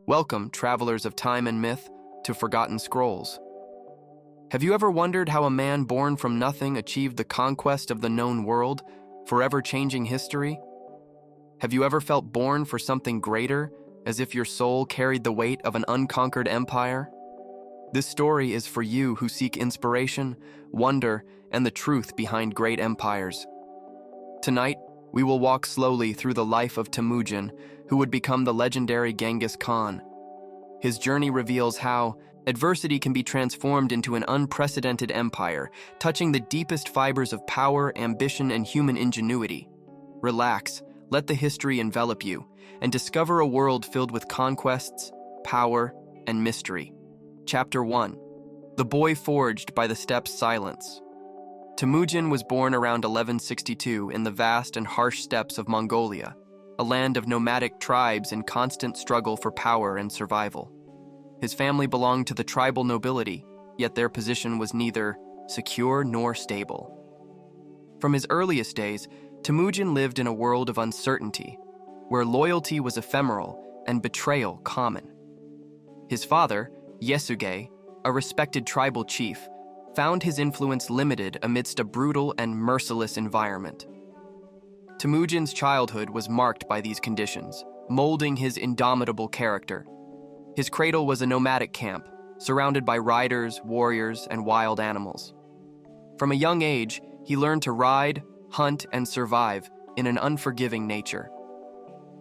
Welcome, travelers of time and myth, to Forgotten Scrolls. Have you ever wondered how a man born from nothing achieved the conquest of the known world, forever changing history? Have you ever felt born for something greater, as if your soul carried the weight of an unconquered empire? This story is for you who seek inspiration, wonder, and the truth behind great empires. Tonight, we will walk slowly through the life of Temujin, who would become the legendary Genghis Khan. His journey reveals how adversity can be transformed into an unprecedented empire, touching the deepest fibers of power, ambition, and human ingenuity. Relax, let the history envelop you, and discover a world filled with conquests, power, and mystery. Chapter 1. The Boy Forged by the Steppe's Silence. Temujin was born around 1162 in the vast and harsh steppes of Mongolia, a land of nomadic tribes in constant struggle for power and survival. His family belonged to the tribal nobility, yet their position was neither secure nor stable. From his earliest days, Temujin lived in a world of uncertainty, where loyalty was ephemeral and betrayal common. His father, Yasuge, a respected tribal chief, found his influence limited amidst a brutal and merciless environment. Temujin's childhood was marked by these conditions, molding his indomitable character. His cradle was a nomadic camp, surrounded by riders, warriors, and wild animals. From a young age, he learned to ride, hunt, and survive in an unforgiving nature.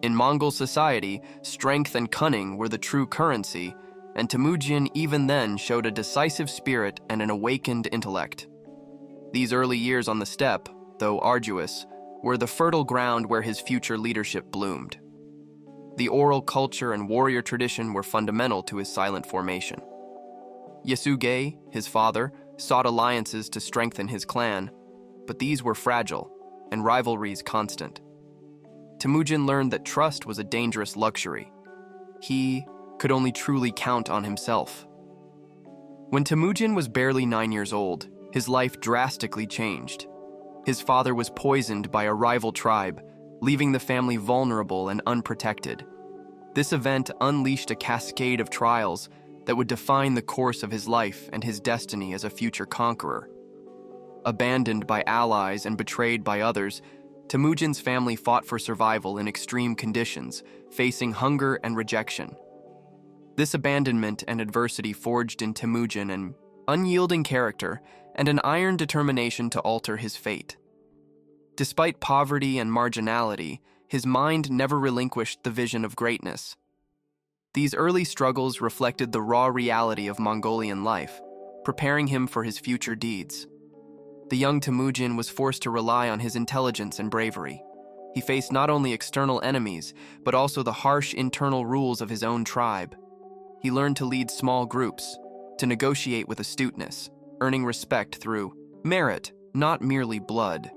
In Mongol society, strength and cunning were the true currency, and Temujin even then showed a decisive spirit and an awakened intellect. These early years on the steppe, though arduous, were the fertile ground where his future leadership bloomed. The oral culture and warrior tradition were fundamental to his silent formation. Yasuge, his father, sought alliances to strengthen his clan, but these were fragile and rivalries constant. Temujin learned that trust was a dangerous luxury. He could only truly count on himself. When Temujin was barely 9 years old, his life drastically changed. His father was poisoned by a rival tribe, leaving the family vulnerable and unprotected. This event unleashed a cascade of trials that would define the course of his life and his destiny as a future conqueror. Abandoned by allies and betrayed by others, Temujin's family fought for survival in extreme conditions, facing hunger and rejection. This abandonment and adversity forged in Temujin an unyielding character and an iron determination to alter his fate. Despite poverty and marginality, his mind never relinquished the vision of greatness. These early struggles reflected the raw reality of Mongolian life, preparing him for his future deeds. The young Temujin was forced to rely on his intelligence and bravery. He faced not only external enemies, but also the harsh internal rules of his own tribe. He learned to lead small groups, to negotiate with astuteness, earning respect through merit, not merely blood.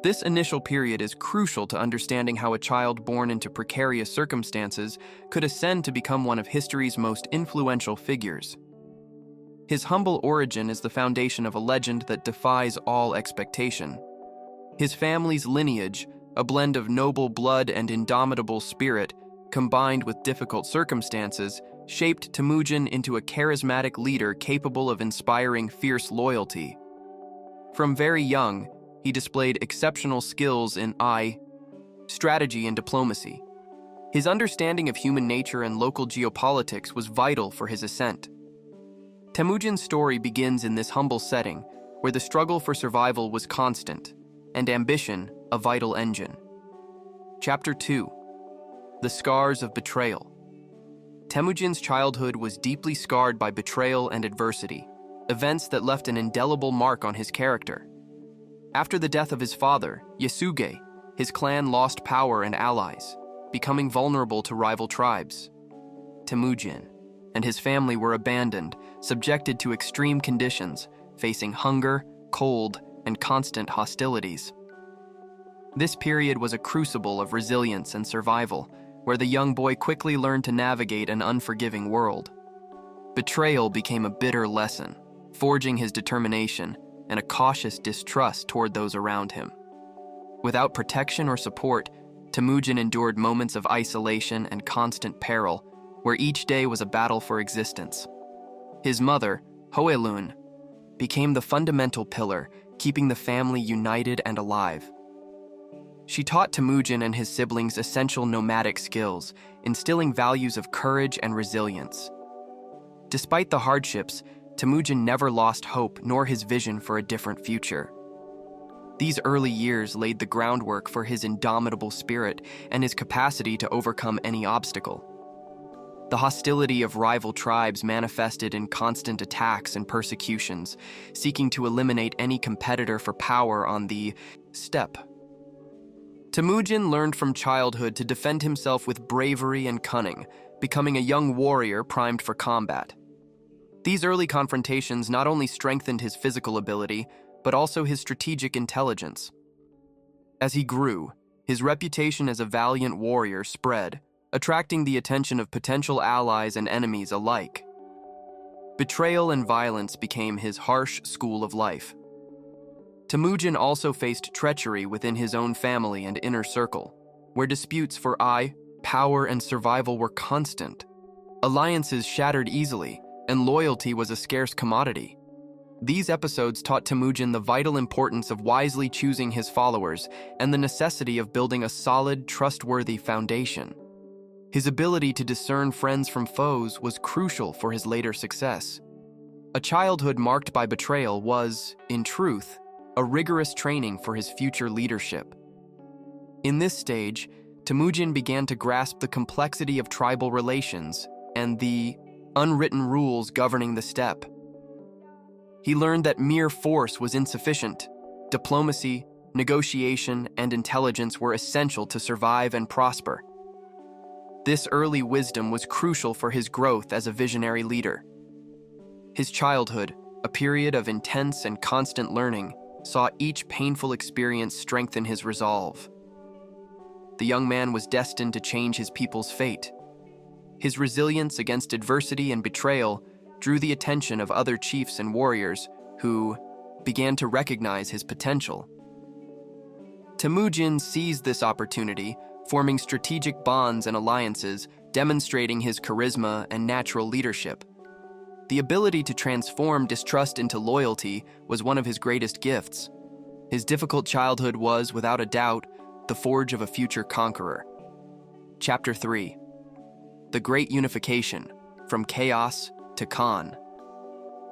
This initial period is crucial to understanding how a child born into precarious circumstances could ascend to become one of history's most influential figures. His humble origin is the foundation of a legend that defies all expectation. His family's lineage, a blend of noble blood and indomitable spirit, combined with difficult circumstances, shaped Temujin into a charismatic leader capable of inspiring fierce loyalty. From very young, he displayed exceptional skills in strategy and diplomacy. His understanding of human nature and local geopolitics was vital for his ascent. Temujin's story begins in this humble setting, where the struggle for survival was constant, and ambition a vital engine. Chapter 2. The Scars of Betrayal. Temujin's childhood was deeply scarred by betrayal and adversity, events that left an indelible mark on his character. After the death of his father, Yasuge, his clan lost power and allies, becoming vulnerable to rival tribes. Temujin and his family were abandoned, subjected to extreme conditions, facing hunger, cold, and constant hostilities. This period was a crucible of resilience and survival, where the young boy quickly learned to navigate an unforgiving world. Betrayal became a bitter lesson, forging his determination and a cautious distrust toward those around him. Without protection or support, Temujin endured moments of isolation and constant peril, where each day was a battle for existence. His mother, Hoelun, became the fundamental pillar, keeping the family united and alive. She taught Temujin and his siblings essential nomadic skills, instilling values of courage and resilience. Despite the hardships, Temujin never lost hope nor his vision for a different future. These early years laid the groundwork for his indomitable spirit and his capacity to overcome any obstacle. The hostility of rival tribes manifested in constant attacks and persecutions, seeking to eliminate any competitor for power on the steppe. Temujin learned from childhood to defend himself with bravery and cunning, becoming a young warrior primed for combat. These early confrontations not only strengthened his physical ability, but also his strategic intelligence. As he grew, his reputation as a valiant warrior spread, attracting the attention of potential allies and enemies alike. Betrayal and violence became his harsh school of life. Temujin also faced treachery within his own family and inner circle, where disputes for power and survival were constant. Alliances shattered easily, and loyalty was a scarce commodity. These episodes taught Temujin the vital importance of wisely choosing his followers and the necessity of building a solid, trustworthy foundation. His ability to discern friends from foes was crucial for his later success. A childhood marked by betrayal was, in truth, a rigorous training for his future leadership. In this stage, Temujin began to grasp the complexity of tribal relations and the unwritten rules governing the steppe. He learned that mere force was insufficient. Diplomacy, negotiation, and intelligence were essential to survive and prosper. This early wisdom was crucial for his growth as a visionary leader. His childhood, a period of intense and constant learning, saw each painful experience strengthen his resolve. The young man was destined to change his people's fate. His resilience against adversity and betrayal drew the attention of other chiefs and warriors who began to recognize his potential. Temujin seized this opportunity, forming strategic bonds and alliances, demonstrating his charisma and natural leadership. The ability to transform distrust into loyalty was one of his greatest gifts. His difficult childhood was, without a doubt, the forge of a future conqueror. Chapter 3. The Great Unification, From Chaos to Khan.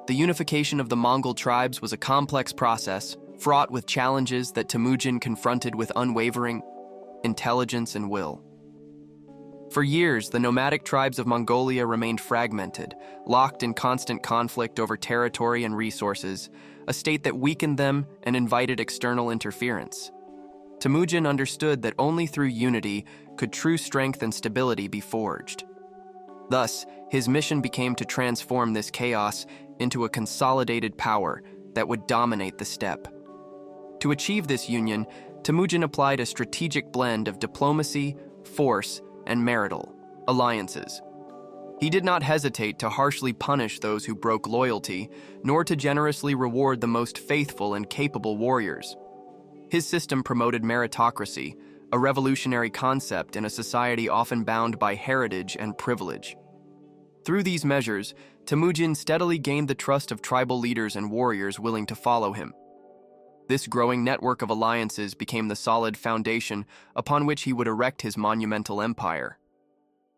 The unification of the Mongol tribes was a complex process, fraught with challenges that Temujin confronted with unwavering intelligence and will. For years, the nomadic tribes of Mongolia remained fragmented, locked in constant conflict over territory and resources, a state that weakened them and invited external interference. Temujin understood that only through unity could true strength and stability be forged. Thus, his mission became to transform this chaos into a consolidated power that would dominate the steppe. To achieve this union, Temujin applied a strategic blend of diplomacy, force, and marital alliances. He did not hesitate to harshly punish those who broke loyalty, nor to generously reward the most faithful and capable warriors. His system promoted meritocracy, a revolutionary concept in a society often bound by heritage and privilege. Through these measures, Temujin steadily gained the trust of tribal leaders and warriors willing to follow him. This growing network of alliances became the solid foundation upon which he would erect his monumental empire.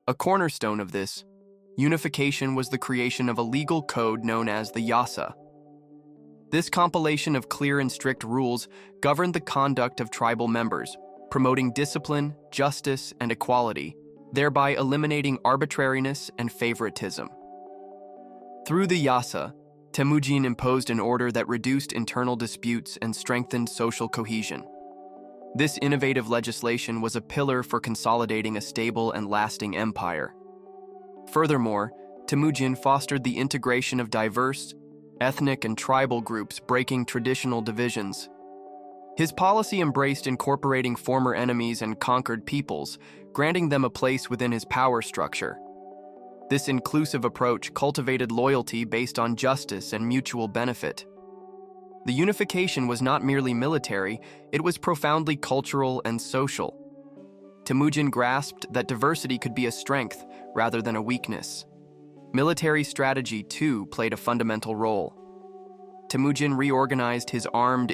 A cornerstone of this unification was the creation of a legal code known as the Yasa. This compilation of clear and strict rules governed the conduct of tribal members, promoting discipline, justice, and equality, thereby eliminating arbitrariness and favoritism. Through the Yasa, Temujin imposed an order that reduced internal disputes and strengthened social cohesion. This innovative legislation was a pillar for consolidating a stable and lasting empire. Furthermore, Temujin fostered the integration of diverse, ethnic and tribal groups, breaking traditional divisions. His policy embraced incorporating former enemies and conquered peoples, granting them a place within his power structure. This inclusive approach cultivated loyalty based on justice and mutual benefit. The unification was not merely military, it was profoundly cultural and social. Temujin grasped that diversity could be a strength, rather than a weakness. Military strategy, too, played a fundamental role. Temujin reorganized his armed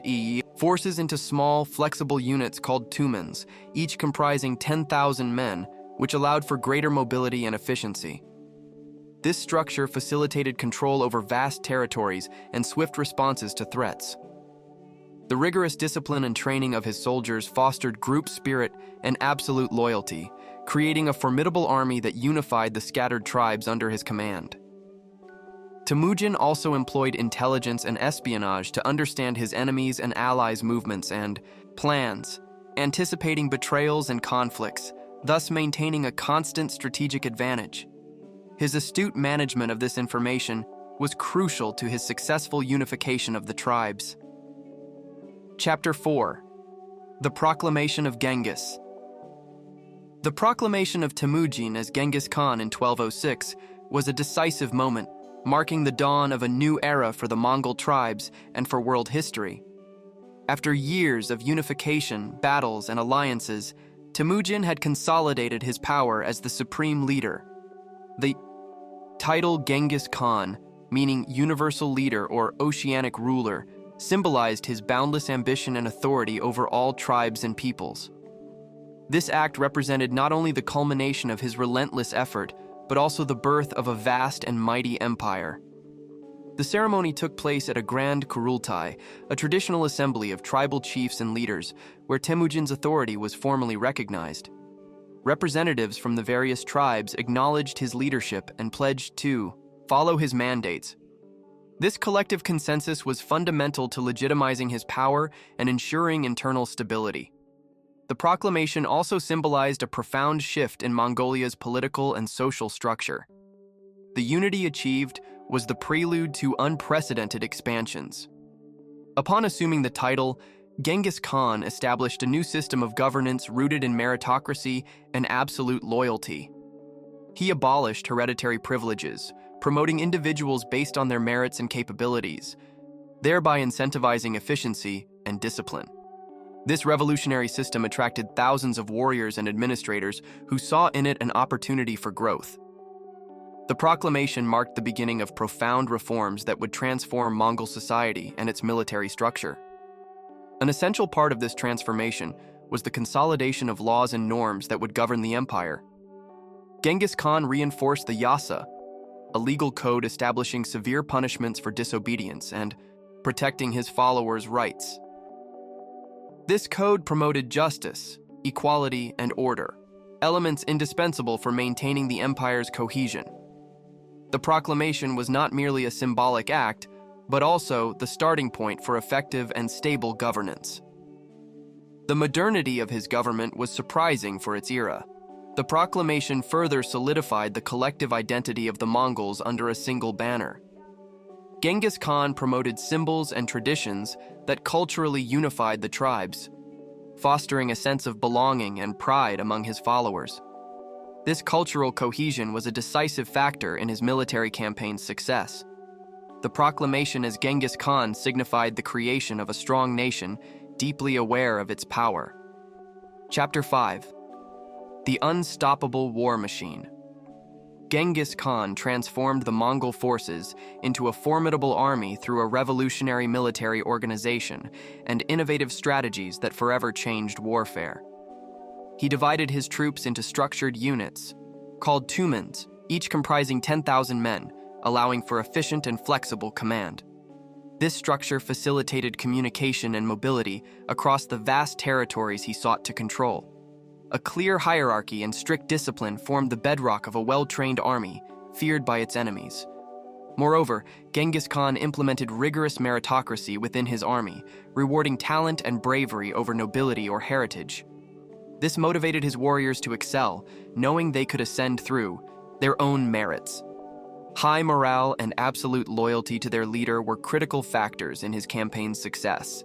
forces into small, flexible units called tumans, each comprising 10,000 men, which allowed for greater mobility and efficiency. This structure facilitated control over vast territories and swift responses to threats. The rigorous discipline and training of his soldiers fostered group spirit and absolute loyalty, creating a formidable army that unified the scattered tribes under his command. Temujin also employed intelligence and espionage to understand his enemies' and allies' movements and plans, anticipating betrayals and conflicts, thus maintaining a constant strategic advantage. His astute management of this information was crucial to his successful unification of the tribes. Chapter 4. The Proclamation of Genghis. The proclamation of Temujin as Genghis Khan in 1206 was a decisive moment, marking the dawn of a new era for the Mongol tribes and for world history. After years of unification, battles, and alliances, Temujin had consolidated his power as the supreme leader. The title Genghis Khan, meaning universal leader or oceanic ruler, symbolized his boundless ambition and authority over all tribes and peoples. This act represented not only the culmination of his relentless effort, but also the birth of a vast and mighty empire. The ceremony took place at a grand Kurultai, a traditional assembly of tribal chiefs and leaders, where Temujin's authority was formally recognized. Representatives from the various tribes acknowledged his leadership and pledged to follow his mandates. This collective consensus was fundamental to legitimizing his power and ensuring internal stability. The proclamation also symbolized a profound shift in Mongolia's political and social structure. The unity achieved was the prelude to unprecedented expansions. Upon assuming the title, Genghis Khan established a new system of governance rooted in meritocracy and absolute loyalty. He abolished hereditary privileges, promoting individuals based on their merits and capabilities, thereby incentivizing efficiency and discipline. This revolutionary system attracted thousands of warriors and administrators who saw in it an opportunity for growth. The proclamation marked the beginning of profound reforms that would transform Mongol society and its military structure. An essential part of this transformation was the consolidation of laws and norms that would govern the empire. Genghis Khan reinforced the yasa, a legal code establishing severe punishments for disobedience and protecting his followers' rights. This code promoted justice, equality, and order, elements indispensable for maintaining the empire's cohesion. The proclamation was not merely a symbolic act, but also the starting point for effective and stable governance. The modernity of his government was surprising for its era. The proclamation further solidified the collective identity of the Mongols under a single banner. Genghis Khan promoted symbols and traditions that culturally unified the tribes, fostering a sense of belonging and pride among his followers. This cultural cohesion was a decisive factor in his military campaign's success. The proclamation as Genghis Khan signified the creation of a strong nation deeply aware of its power. Chapter 5. The Unstoppable War Machine. Genghis Khan transformed the Mongol forces into a formidable army through a revolutionary military organization and innovative strategies that forever changed warfare. He divided his troops into structured units, called tumans, each comprising 10,000 men, allowing for efficient and flexible command. This structure facilitated communication and mobility across the vast territories he sought to control. A clear hierarchy and strict discipline formed the bedrock of a well-trained army, feared by its enemies. Moreover, Genghis Khan implemented rigorous meritocracy within his army, rewarding talent and bravery over nobility or heritage. This motivated his warriors to excel, knowing they could ascend through their own merits. High morale and absolute loyalty to their leader were critical factors in his campaign's success.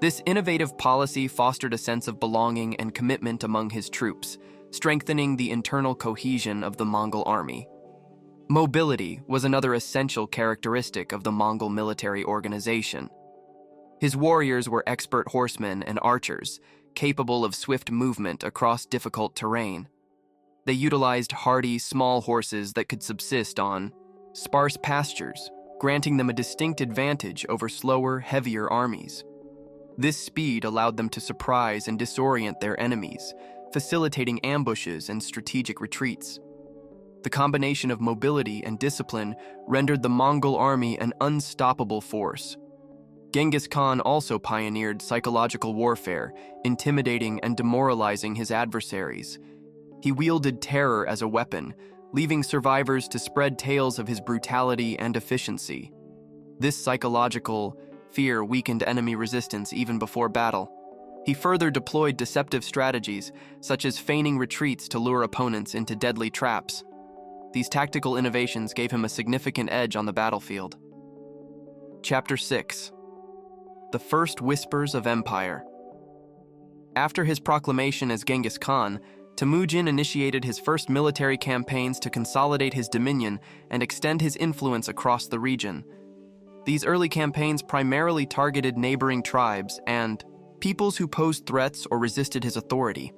This innovative policy fostered a sense of belonging and commitment among his troops, strengthening the internal cohesion of the Mongol army. Mobility was another essential characteristic of the Mongol military organization. His warriors were expert horsemen and archers, capable of swift movement across difficult terrain. They utilized hardy, small horses that could subsist on sparse pastures, granting them a distinct advantage over slower, heavier armies. This speed allowed them to surprise and disorient their enemies, facilitating ambushes and strategic retreats. The combination of mobility and discipline rendered the Mongol army an unstoppable force. Genghis Khan also pioneered psychological warfare, intimidating and demoralizing his adversaries. He wielded terror as a weapon, leaving survivors to spread tales of his brutality and efficiency. This psychological fear weakened enemy resistance even before battle. He further deployed deceptive strategies, such as feigning retreats to lure opponents into deadly traps. These tactical innovations gave him a significant edge on the battlefield. Chapter 6. The First Whispers of Empire. After his proclamation as Genghis Khan, Temujin initiated his first military campaigns to consolidate his dominion and extend his influence across the region. These early campaigns primarily targeted neighboring tribes and peoples who posed threats or resisted his authority.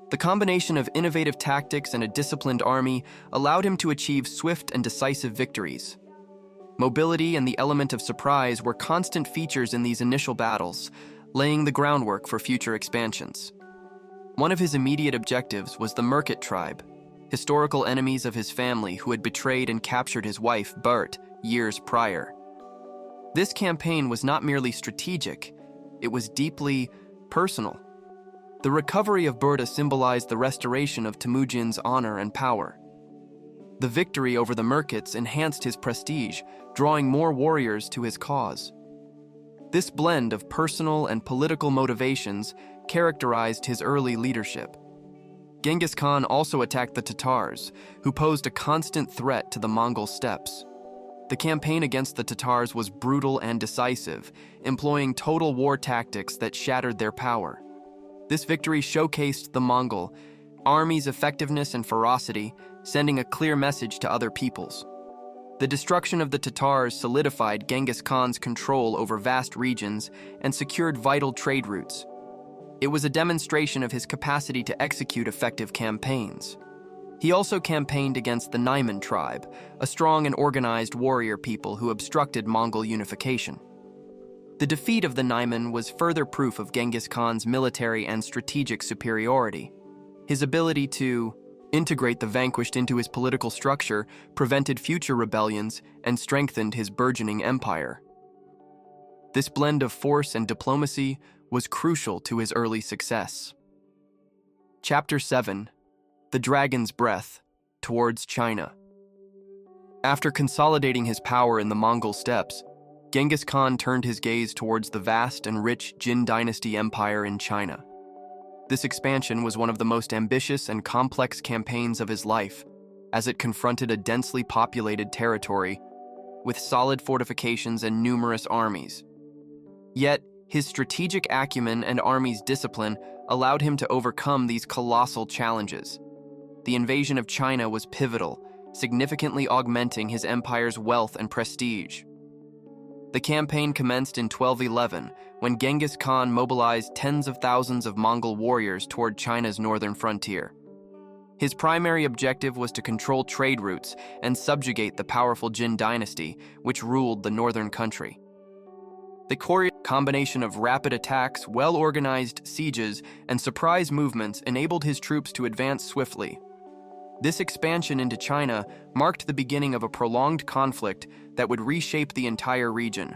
The combination of innovative tactics and a disciplined army allowed him to achieve swift and decisive victories. Mobility and the element of surprise were constant features in these initial battles, laying the groundwork for future expansions. One of his immediate objectives was the Merkit tribe, historical enemies of his family who had betrayed and captured his wife, Bert, years prior. This campaign was not merely strategic, it was deeply personal. The recovery of Burda symbolized the restoration of Temujin's honor and power. The victory over the Merkits enhanced his prestige, drawing more warriors to his cause. This blend of personal and political motivations characterized his early leadership. Genghis Khan also attacked the Tatars, who posed a constant threat to the Mongol steppes. The campaign against the Tatars was brutal and decisive, employing total war tactics that shattered their power. This victory showcased the Mongol army's effectiveness and ferocity, sending a clear message to other peoples. The destruction of the Tatars solidified Genghis Khan's control over vast regions and secured vital trade routes. It was a demonstration of his capacity to execute effective campaigns. He also campaigned against the Naiman tribe, a strong and organized warrior people who obstructed Mongol unification. The defeat of the Naiman was further proof of Genghis Khan's military and strategic superiority. His ability to integrate the vanquished into his political structure prevented future rebellions and strengthened his burgeoning empire. This blend of force and diplomacy was crucial to his early success. Chapter 7. The Dragon's Breath, Towards China. After consolidating his power in the Mongol steppes, Genghis Khan turned his gaze towards the vast and rich Jin dynasty empire in China. This expansion was one of the most ambitious and complex campaigns of his life, as it confronted a densely populated territory with solid fortifications and numerous armies. Yet, his strategic acumen and army's discipline allowed him to overcome these colossal challenges. The invasion of China was pivotal, significantly augmenting his empire's wealth and prestige. The campaign commenced in 1211, when Genghis Khan mobilized tens of thousands of Mongol warriors toward China's northern frontier. His primary objective was to control trade routes and subjugate the powerful Jin dynasty, which ruled the northern country. The combination of rapid attacks, well-organized sieges, and surprise movements enabled his troops to advance swiftly. This expansion into China marked the beginning of a prolonged conflict that would reshape the entire region.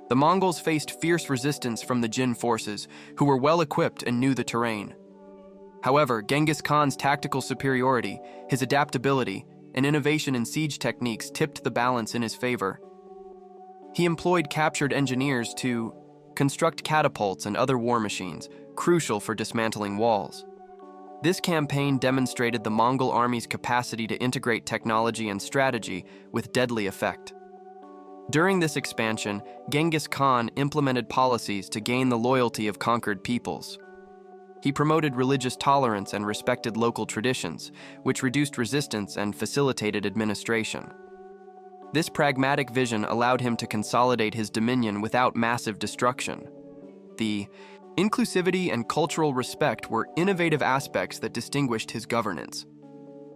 The Mongols faced fierce resistance from the Jin forces, who were well-equipped and knew the terrain. However, Genghis Khan's tactical superiority, his adaptability, and innovation in siege techniques tipped the balance in his favor. He employed captured engineers to construct catapults and other war machines, crucial for dismantling walls. This campaign demonstrated the Mongol army's capacity to integrate technology and strategy with deadly effect. During this expansion, Genghis Khan implemented policies to gain the loyalty of conquered peoples. He promoted religious tolerance and respected local traditions, which reduced resistance and facilitated administration. This pragmatic vision allowed him to consolidate his dominion without massive destruction. The Inclusivity and cultural respect were innovative aspects that distinguished his governance.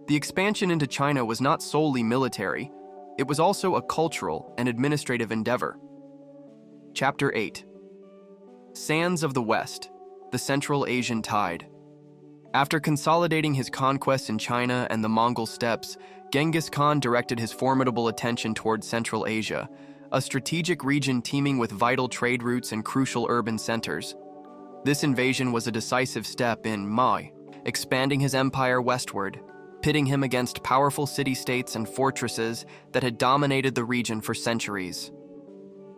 The expansion into China was not solely military, it was also a cultural and administrative endeavor. Chapter 8. Sands of the West, the Central Asian Tide. After consolidating his conquests in China and the Mongol steppes, Genghis Khan directed his formidable attention toward Central Asia, a strategic region teeming with vital trade routes and crucial urban centers. This invasion was a decisive step in Mai, expanding his empire westward, pitting him against powerful city-states and fortresses that had dominated the region for centuries.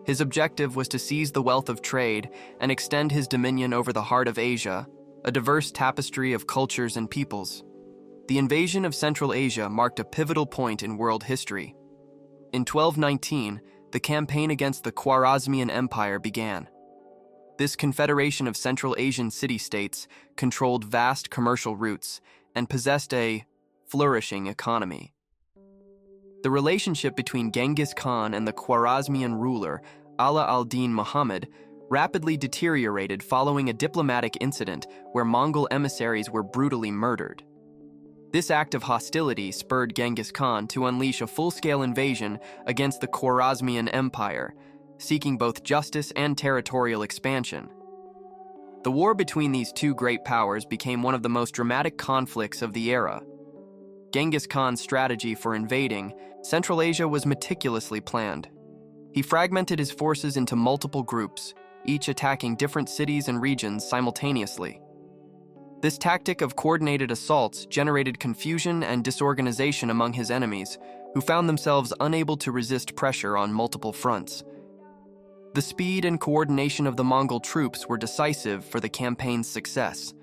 His objective was to seize the wealth of trade and extend his dominion over the heart of Asia, a diverse tapestry of cultures and peoples. The invasion of Central Asia marked a pivotal point in world history. In 1219, the campaign against the Khwarezmian Empire began. This confederation of Central Asian city-states controlled vast commercial routes and possessed a flourishing economy. The relationship between Genghis Khan and the Khwarezmian ruler, Ala al-Din Muhammad, rapidly deteriorated following a diplomatic incident where Mongol emissaries were brutally murdered. This act of hostility spurred Genghis Khan to unleash a full-scale invasion against the Khwarezmian Empire, seeking both justice and territorial expansion. The war between these two great powers became one of the most dramatic conflicts of the era. Genghis Khan's strategy for invading Central Asia was meticulously planned. He fragmented his forces into multiple groups, each attacking different cities and regions simultaneously. This tactic of coordinated assaults generated confusion and disorganization among his enemies, who found themselves unable to resist pressure on multiple fronts. The speed and coordination of the Mongol troops were decisive for the campaign's success.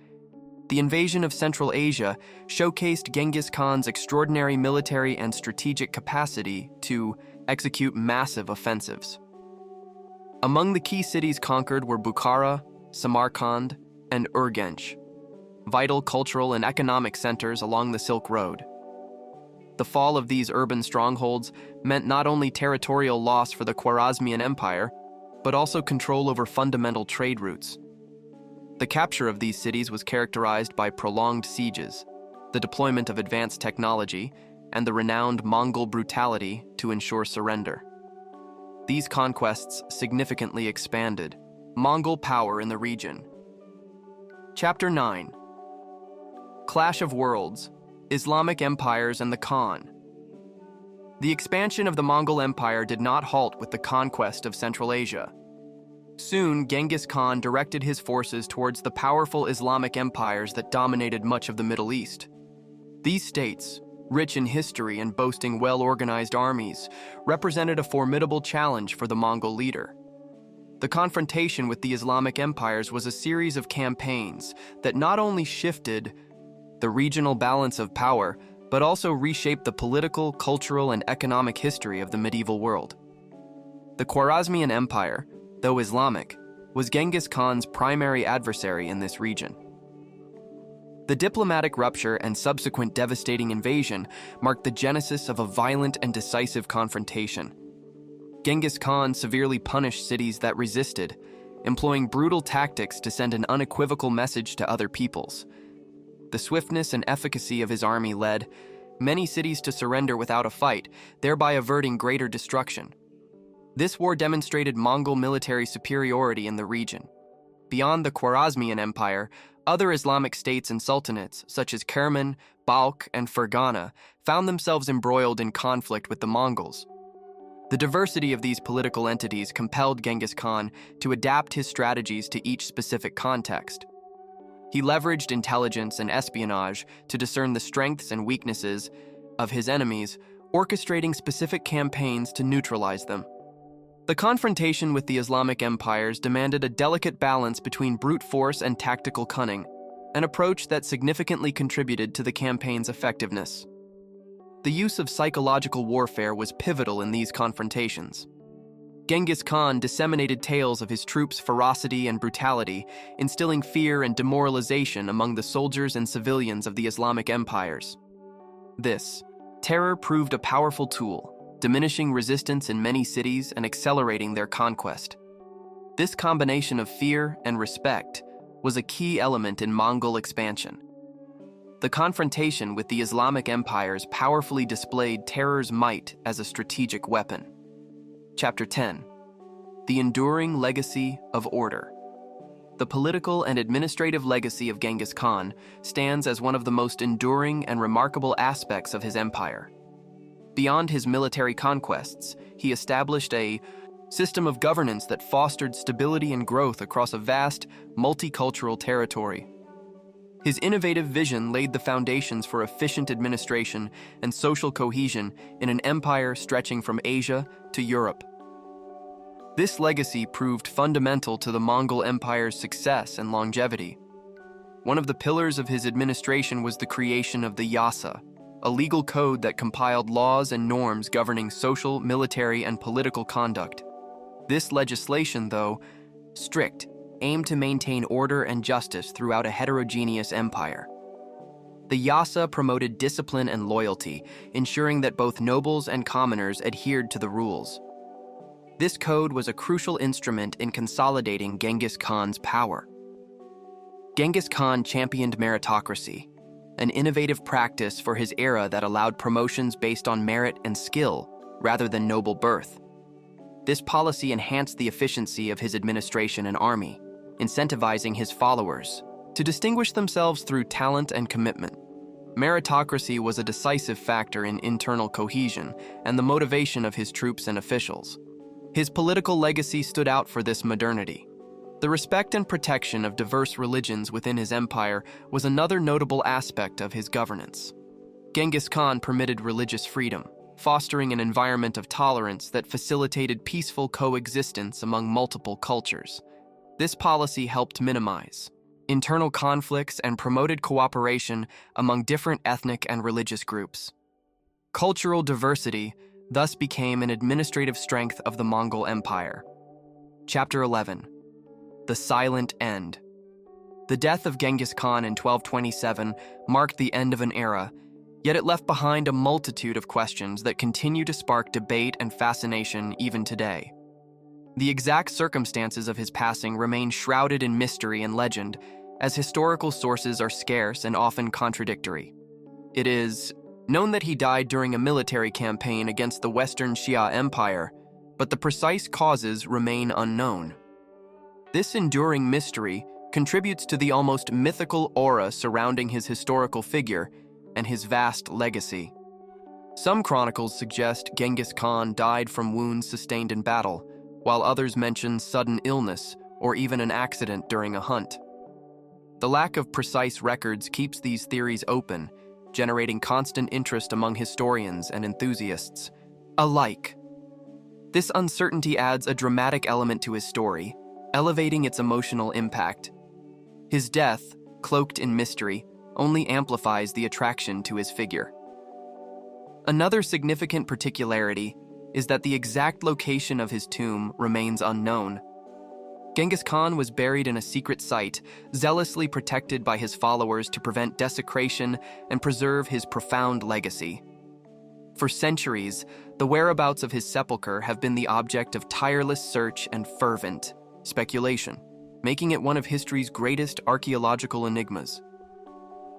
The invasion of Central Asia showcased Genghis Khan's extraordinary military and strategic capacity to execute massive offensives. Among the key cities conquered were Bukhara, Samarkand, and Urgench, vital cultural and economic centers along the Silk Road. The fall of these urban strongholds meant not only territorial loss for the Khwarezmian Empire, but also control over fundamental trade routes. The capture of these cities was characterized by prolonged sieges, the deployment of advanced technology, and the renowned Mongol brutality to ensure surrender. These conquests significantly expanded Mongol power in the region. Chapter 9. Clash of Worlds, Islamic Empires and the Khan. The expansion of the Mongol Empire did not halt with the conquest of Central Asia. Soon, Genghis Khan directed his forces towards the powerful Islamic empires that dominated much of the Middle East. These states, rich in history and boasting well-organized armies, represented a formidable challenge for the Mongol leader. The confrontation with the Islamic empires was a series of campaigns that not only shifted the regional balance of power, but also reshaped the political, cultural, and economic history of the medieval world. The Khwarezmian Empire, though Islamic, was Genghis Khan's primary adversary in this region. The diplomatic rupture and subsequent devastating invasion marked the genesis of a violent and decisive confrontation. Genghis Khan severely punished cities that resisted, employing brutal tactics to send an unequivocal message to other peoples. The swiftness and efficacy of his army led many cities to surrender without a fight, thereby averting greater destruction. This war demonstrated Mongol military superiority in the region. Beyond the Khwarezmian Empire, other Islamic states and sultanates, such as Kerman, Balkh, and Fergana, found themselves embroiled in conflict with the Mongols. The diversity of these political entities compelled Genghis Khan to adapt his strategies to each specific context. He leveraged intelligence and espionage to discern the strengths and weaknesses of his enemies, orchestrating specific campaigns to neutralize them. The confrontation with the Islamic empires demanded a delicate balance between brute force and tactical cunning, an approach that significantly contributed to the campaign's effectiveness. The use of psychological warfare was pivotal in these confrontations. Genghis Khan disseminated tales of his troops' ferocity and brutality, instilling fear and demoralization among the soldiers and civilians of the Islamic empires. This terror proved a powerful tool, diminishing resistance in many cities and accelerating their conquest. This combination of fear and respect was a key element in Mongol expansion. The confrontation with the Islamic empires powerfully displayed terror's might as a strategic weapon. Chapter 10. The Enduring Legacy of Order. The political and administrative legacy of Genghis Khan stands as one of the most enduring and remarkable aspects of his empire. Beyond his military conquests, he established a system of governance that fostered stability and growth across a vast, multicultural territory. His innovative vision laid the foundations for efficient administration and social cohesion in an empire stretching from Asia to Europe. This legacy proved fundamental to the Mongol Empire's success and longevity. One of the pillars of his administration was the creation of the Yasa, a legal code that compiled laws and norms governing social, military, and political conduct. This legislation, though strict, aimed to maintain order and justice throughout a heterogeneous empire. The Yasa promoted discipline and loyalty, ensuring that both nobles and commoners adhered to the rules. This code was a crucial instrument in consolidating Genghis Khan's power. Genghis Khan championed meritocracy, an innovative practice for his era that allowed promotions based on merit and skill rather than noble birth. This policy enhanced the efficiency of his administration and army, incentivizing his followers to distinguish themselves through talent and commitment. Meritocracy was a decisive factor in internal cohesion and the motivation of his troops and officials. His political legacy stood out for this modernity. The respect and protection of diverse religions within his empire was another notable aspect of his governance. Genghis Khan permitted religious freedom, fostering an environment of tolerance that facilitated peaceful coexistence among multiple cultures. This policy helped minimize internal conflicts and promoted cooperation among different ethnic and religious groups. Cultural diversity thus became an administrative strength of the Mongol Empire. Chapter 11. The Silent End. The death of Genghis Khan in 1227 marked the end of an era, yet it left behind a multitude of questions that continue to spark debate and fascination even today. The exact circumstances of his passing remain shrouded in mystery and legend, as historical sources are scarce and often contradictory. It is known that he died during a military campaign against the Western Xia Empire, but the precise causes remain unknown. This enduring mystery contributes to the almost mythical aura surrounding his historical figure and his vast legacy. Some chronicles suggest Genghis Khan died from wounds sustained in battle, while others mention sudden illness or even an accident during a hunt. The lack of precise records keeps these theories open, generating constant interest among historians and enthusiasts alike. This uncertainty adds a dramatic element to his story, elevating its emotional impact. His death, cloaked in mystery, only amplifies the attraction to his figure. Another significant particularity is that the exact location of his tomb remains unknown. Genghis Khan was buried in a secret site, zealously protected by his followers to prevent desecration and preserve his profound legacy. For centuries, the whereabouts of his sepulchre have been the object of tireless search and fervent speculation, making it one of history's greatest archaeological enigmas.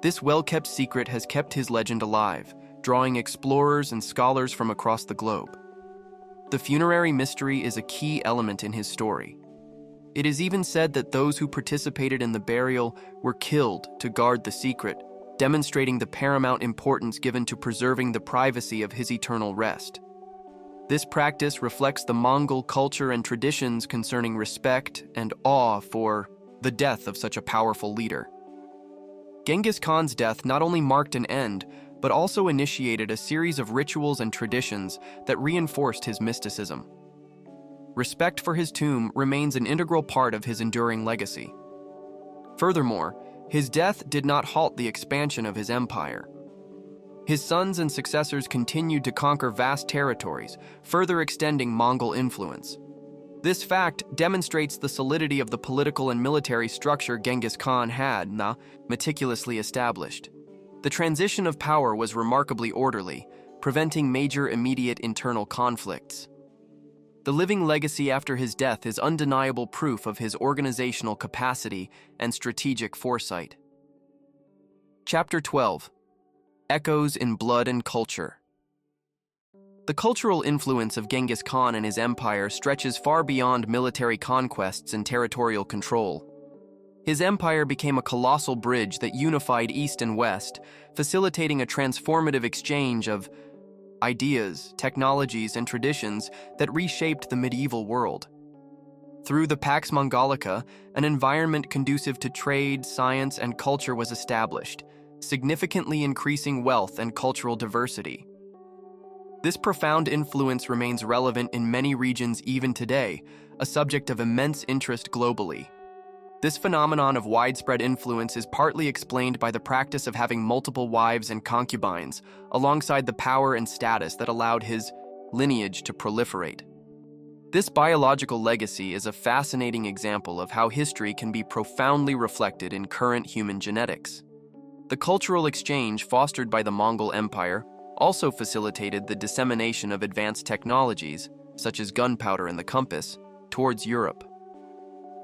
This well-kept secret has kept his legend alive, drawing explorers and scholars from across the globe. The funerary mystery is a key element in his story. It is even said that those who participated in the burial were killed to guard the secret, demonstrating the paramount importance given to preserving the privacy of his eternal rest. This practice reflects the Mongol culture and traditions concerning respect and awe for the death of such a powerful leader. Genghis Khan's death not only marked an end, but also initiated a series of rituals and traditions that reinforced his mysticism. Respect for his tomb remains an integral part of his enduring legacy. Furthermore, his death did not halt the expansion of his empire. His sons and successors continued to conquer vast territories, further extending Mongol influence. This fact demonstrates the solidity of the political and military structure Genghis Khan had meticulously established. The transition of power was remarkably orderly, preventing major immediate internal conflicts. The living legacy after his death is undeniable proof of his organizational capacity and strategic foresight. Chapter 12. Echoes in Blood and Culture. The cultural influence of Genghis Khan and his empire stretches far beyond military conquests and territorial control. His empire became a colossal bridge that unified East and West, facilitating a transformative exchange of ideas, technologies, and traditions that reshaped the medieval world. Through the Pax Mongolica, an environment conducive to trade, science, and culture was established, significantly increasing wealth and cultural diversity. This profound influence remains relevant in many regions even today, a subject of immense interest globally. This phenomenon of widespread influence is partly explained by the practice of having multiple wives and concubines, alongside the power and status that allowed his lineage to proliferate. This biological legacy is a fascinating example of how history can be profoundly reflected in current human genetics. The cultural exchange fostered by the Mongol Empire also facilitated the dissemination of advanced technologies, such as gunpowder and the compass, towards Europe.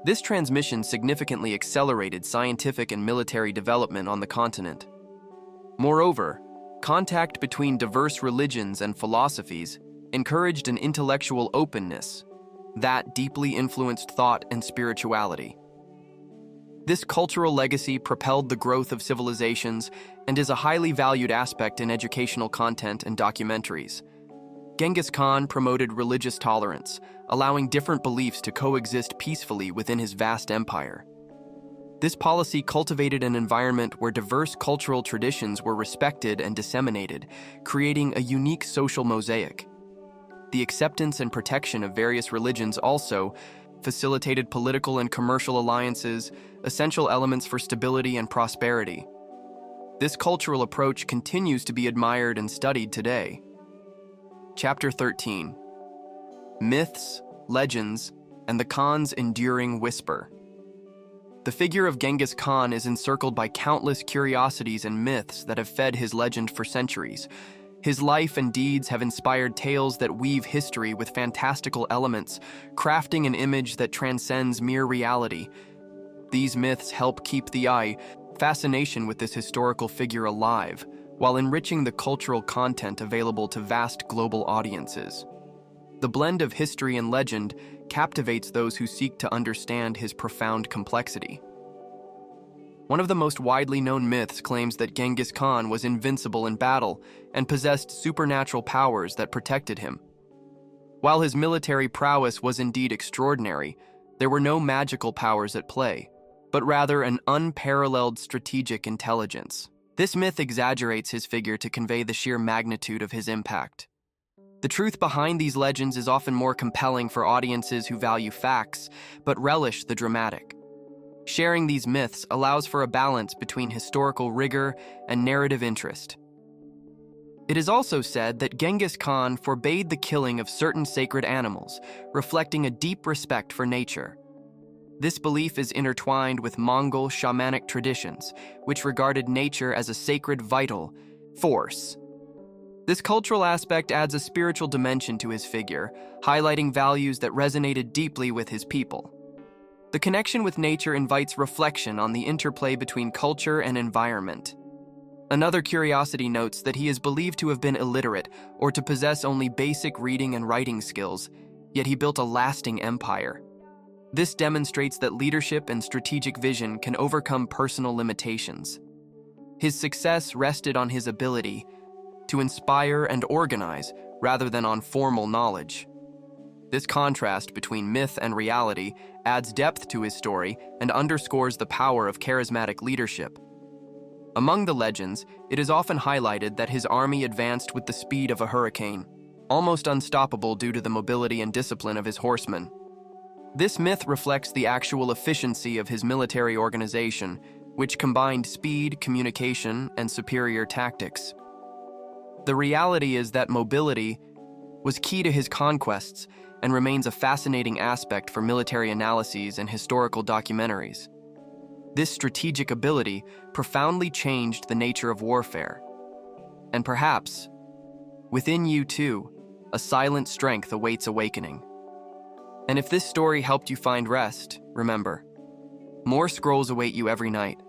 This transmission significantly accelerated scientific and military development on the continent. Moreover, contact between diverse religions and philosophies encouraged an intellectual openness that deeply influenced thought and spirituality. This cultural legacy propelled the growth of civilizations and is a highly valued aspect in educational content and documentaries. Genghis Khan promoted religious tolerance, allowing different beliefs to coexist peacefully within his vast empire. This policy cultivated an environment where diverse cultural traditions were respected and disseminated, creating a unique social mosaic. The acceptance and protection of various religions also facilitated political and commercial alliances, essential elements for stability and prosperity. This cultural approach continues to be admired and studied today. Chapter 13. Myths, Legends, and the Khan's Enduring Whisper. The figure of Genghis Khan is encircled by countless curiosities and myths that have fed his legend for centuries. His life and deeds have inspired tales that weave history with fantastical elements, crafting an image that transcends mere reality. These myths help keep the fascination with this historical figure alive, while enriching the cultural content available to vast global audiences. The blend of history and legend captivates those who seek to understand his profound complexity. One of the most widely known myths claims that Genghis Khan was invincible in battle and possessed supernatural powers that protected him. While his military prowess was indeed extraordinary, there were no magical powers at play, but rather an unparalleled strategic intelligence. This myth exaggerates his figure to convey the sheer magnitude of his impact. The truth behind these legends is often more compelling for audiences who value facts, but relish the dramatic. Sharing these myths allows for a balance between historical rigor and narrative interest. It is also said that Genghis Khan forbade the killing of certain sacred animals, reflecting a deep respect for nature. This belief is intertwined with Mongol shamanic traditions, which regarded nature as a sacred vital force. This cultural aspect adds a spiritual dimension to his figure, highlighting values that resonated deeply with his people. The connection with nature invites reflection on the interplay between culture and environment. Another curiosity notes that he is believed to have been illiterate or to possess only basic reading and writing skills, yet he built a lasting empire. This demonstrates that leadership and strategic vision can overcome personal limitations. His success rested on his ability to inspire and organize rather than on formal knowledge. This contrast between myth and reality adds depth to his story and underscores the power of charismatic leadership. Among the legends, it is often highlighted that his army advanced with the speed of a hurricane, almost unstoppable due to the mobility and discipline of his horsemen. This myth reflects the actual efficiency of his military organization, which combined speed, communication, and superior tactics. The reality is that mobility was key to his conquests and remains a fascinating aspect for military analyses and historical documentaries. This strategic ability profoundly changed the nature of warfare. And perhaps, within you too, a silent strength awaits awakening. And if this story helped you find rest, remember, more scrolls await you every night.